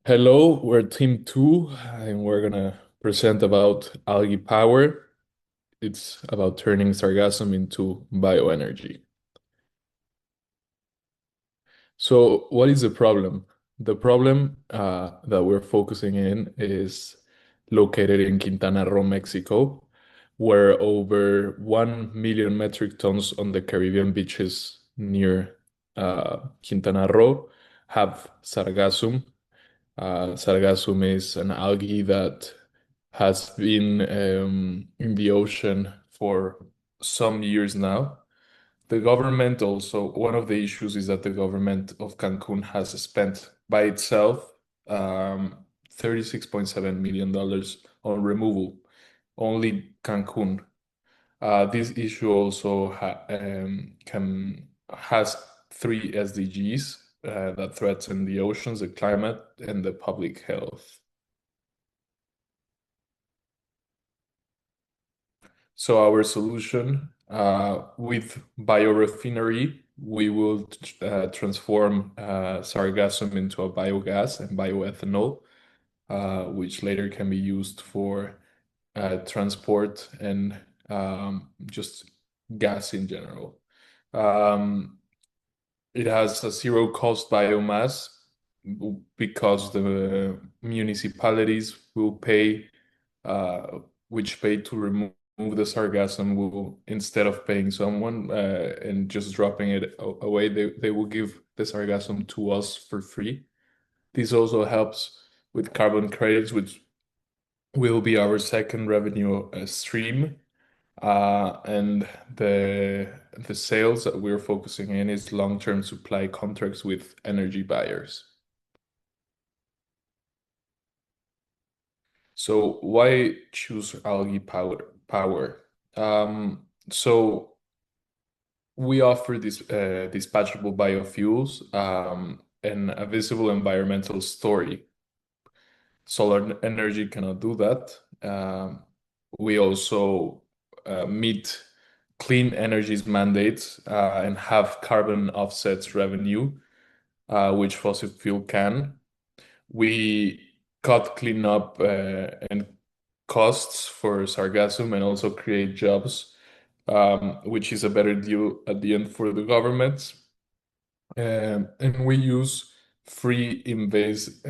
Hello, we're Team 2, and we're gonna present about AlgaPower. It's about turning sargassum into bioenergy. So, what is the problem? The problem that we're focusing in is located in Quintana Roo, Mexico, where over 1 million metric tons on the Caribbean beaches near Quintana Roo have sargassum. Sargassum is an algae that has been in the ocean for some years now. The government also, one of the issues is that the government of Cancun has spent by itself $36.7 million on removal, only Cancun. This issue also has three SDGs that threaten the oceans, the climate, and the public health. So our solution with biorefinery, we will transform sargassum into a biogas and bioethanol, which later can be used for transport and just gas in general. Um, it has a zero cost biomass because the municipalities will pay, which pay to remove the sargassum will, instead of paying someone and just dropping it away, they will give the sargassum to us for free. This also helps with carbon credits, which will be our second revenue stream. And the sales that we're focusing in is long-term supply contracts with energy buyers. So why choose AlgaPower? So we offer this dispatchable biofuels and a visible environmental story. Solar energy cannot do that. We also meet clean energies mandates and have carbon offsets revenue, which fossil fuel can. We cut cleanup and costs for sargassum and also create jobs, which is a better deal at the end for the government. And we use free invasive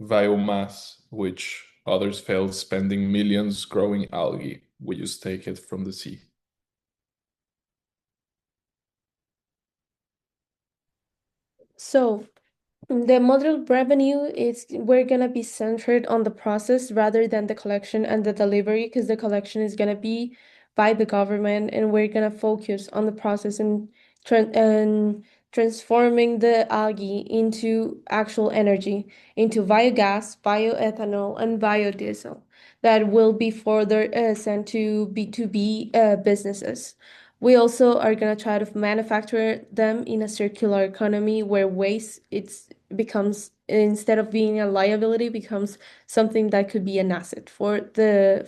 biomass, which others failed spending millions growing algae. We just take it from the sea. So the model revenue is we're gonna be centered on the process rather than the collection and the delivery, because the collection is gonna be by the government, and we're gonna focus on the process and transforming the algae into actual energy, into biogas, bioethanol, and biodiesel that will be further sent to B2B businesses. We also are going to try to manufacture them in a circular economy where waste it's becomes, instead of being a liability, becomes something that could be an asset for the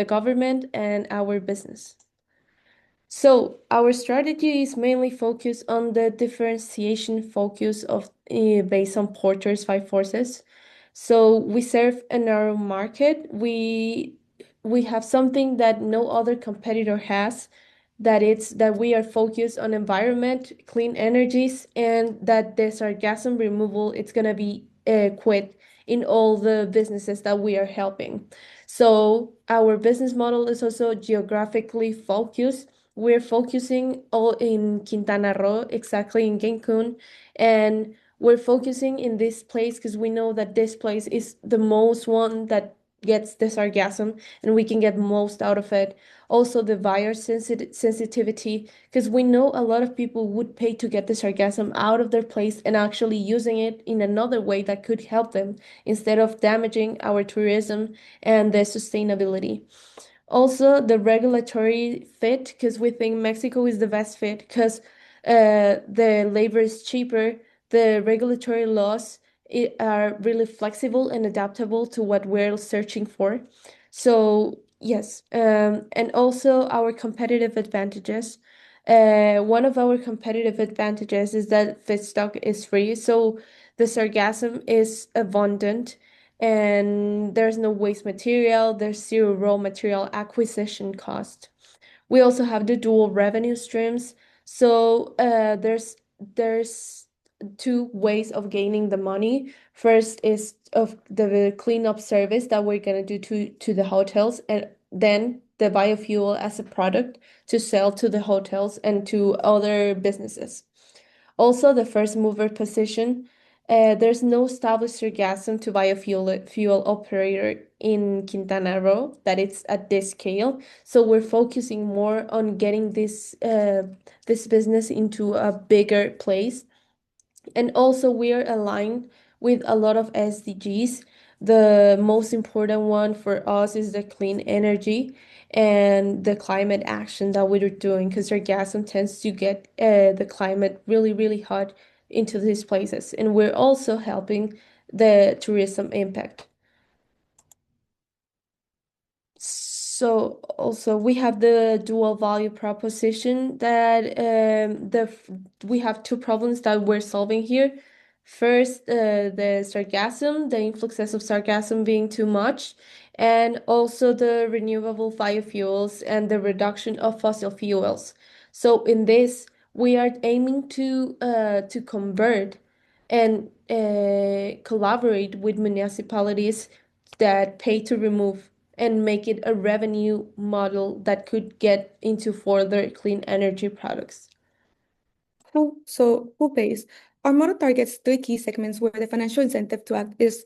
government and our business. So our strategy is mainly focused on the differentiation focus of based on Porter's five forces. So we serve a narrow market. We have something that no other competitor has, that it's that we are focused on environment, clean energies, and that the sargassum removal it's gonna be quit in all the businesses that we are helping. So our business model is also geographically focused. We're focusing all in Quintana Roo, exactly in Cancun, and we're focusing in this place because we know that this place is the most one that gets the sargassum and we can get most out of it. Also, the buyer sensitivity, because we know a lot of people would pay to get the sargassum out of their place and actually using it in another way that could help them instead of damaging our tourism and the sustainability. Also, the regulatory fit, because we think Mexico is the best fit because the labor is cheaper, the regulatory laws are really flexible and adaptable to what we're searching for. So, yes, and also our competitive advantages. One of our competitive advantages is that feedstock is free. So The sargassum is abundant and there's no waste material, there's zero raw material acquisition cost. We also have the dual revenue streams. So there's two ways of gaining the money. First is of the cleanup service that we're gonna do to the hotels, and then the biofuel as a product to sell to the hotels and to other businesses. Also, the first mover position. There's no established sargassum to biofuel fuel operator in Quintana Roo that it's at this scale. So we're focusing more on getting this business into a bigger place. And also we are aligned with a lot of SDGs. The most important one for us is the clean energy and the climate action that we're doing because sargassum tends to get the climate really, really hot into these places. And we're also helping the tourism impact. So also we have the dual value proposition that we have two problems that we're solving here. First, the sargassum, the influxes of sargassum being too much, and also the renewable biofuels and the reduction of fossil fuels. So in this, we are aiming to convert and collaborate with municipalities that pay to remove and make it a revenue model that could get into further clean energy products. Who pays? Our model targets three key segments where the financial incentive to act is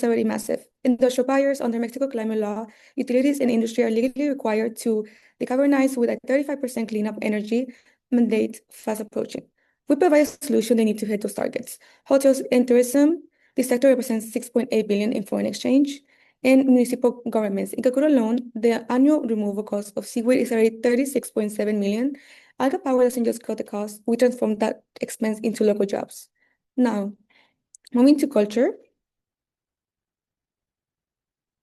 already massive. Industrial buyers under Mexico climate law, utilities and industry are legally required to decarbonize with a 35% cleanup energy mandate fast approaching. We provide a solution they need to hit those targets. Hotels and tourism, this sector represents 6.8 billion in foreign exchange. And municipal governments. In Cancun alone, the annual removal cost of seaweed is already 36.7 million. AlgaPower doesn't just cut the cost, we transform that expense into local jobs. Now, moving to culture.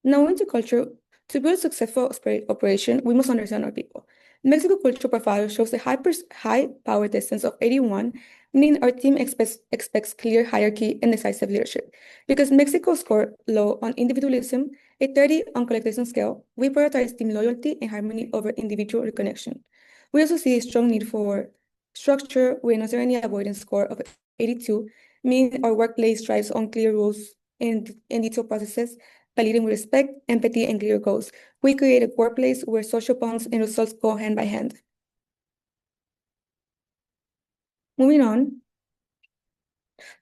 To build a successful operation, we must understand our people. Mexico culture profile shows a high power distance of 81, meaning our team expects clear hierarchy and decisive leadership. Because Mexico scored low on individualism, a 30 on collectivism scale, we prioritize team loyalty and harmony over individual reconnection. We also see a strong need for structure with an uncertainty avoidance score of 82, meaning our workplace thrives on clear rules and detailed processes by leading with respect, empathy, and clear goals. We create a workplace where social bonds and results go hand by hand. Moving on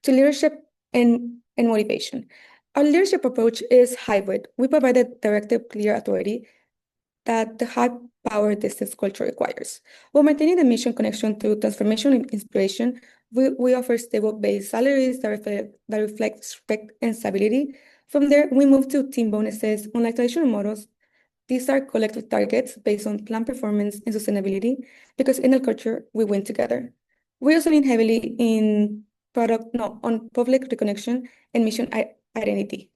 to leadership and motivation. Our leadership approach is hybrid. We provide a directive, clear authority that the high power distance culture requires. While maintaining the mission connection through transformation and inspiration, we offer stable base salaries that reflect respect and stability. From there, we move to team bonuses. Unlike traditional models, these are collective targets based on plan performance and sustainability, because in the culture, we win together. We also lean heavily on public reconnection and mission identity.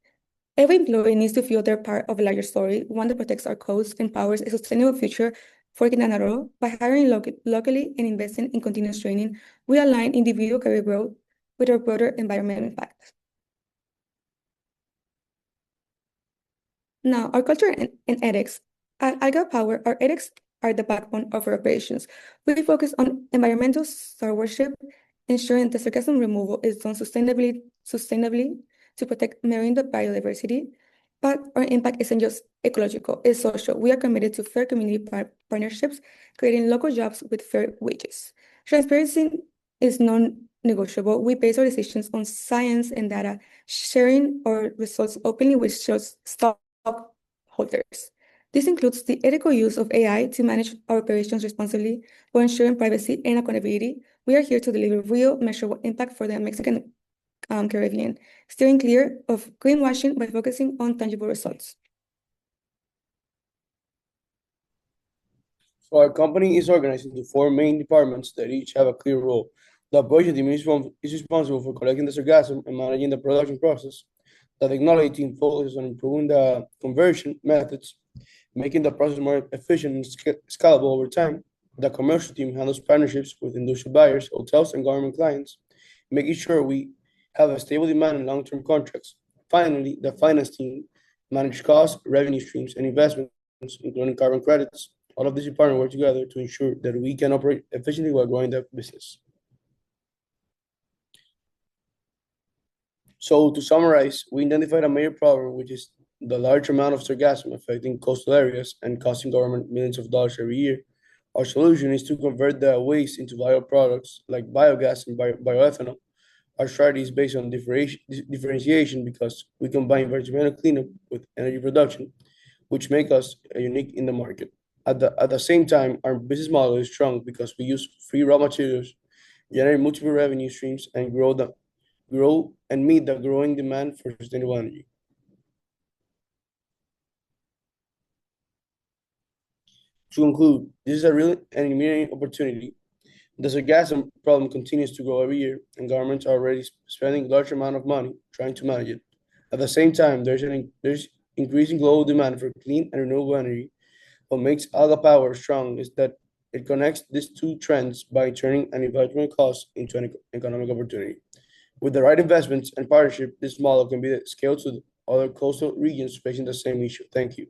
Every employee needs to feel they're part of a larger story, one that protects our coast and powers a sustainable future for Quintana Roo. By hiring locally and investing in continuous training, we align individual career growth with our broader environmental impact. Now, our culture and ethics. At AlgaPower, our ethics are the backbone of our operations. We focus on environmental stewardship, ensuring the sargassum removal is done sustainably to protect marine biodiversity. But our impact isn't just ecological, it's social. We are committed to fair community partnerships, creating local jobs with fair wages. Transparency is non-negotiable. We base our decisions on science and data, sharing our results openly with stockholders. This includes the ethical use of AI to manage our operations responsibly while ensuring privacy and accountability. We are here to deliver real, measurable impact for the Mexican Caribbean, steering clear of greenwashing by focusing on tangible results. So our company is organized into four main departments that each have a clear role. The operation team is responsible for collecting the sargassum and managing the production process. The technology team focuses on improving the conversion methods, making the process more efficient and scalable over time. The commercial team handles partnerships with industrial buyers, hotels, and government clients, making sure we have a stable demand and long-term contracts. Finally, the finance team manage costs, revenue streams, and investments, including carbon credits. All of these departments work together to ensure that we can operate efficiently while growing the business. So to summarize, we identified a major problem, which is the large amount of sargassum affecting coastal areas and costing government millions of dollars every year. Our solution is to convert the waste into bioproducts like biogas and bioethanol. Our strategy is based on differentiation because we combine environmental cleanup with energy production, which make us unique in the market. At the same time, our business model is strong because we use free raw materials, generate multiple revenue streams, and grow and meet the growing demand for sustainable energy. To conclude, this is a real and immediate opportunity. The sargassum problem continues to grow every year, and governments are already spending a large amount of money trying to manage it. At the same time, there's increasing global demand for clean and renewable energy. What makes AlgaPower strong is that it connects these two trends by turning an environmental cost into an economic opportunity. With the right investments and partnership, this model can be scaled to other coastal regions facing the same issue. Thank you.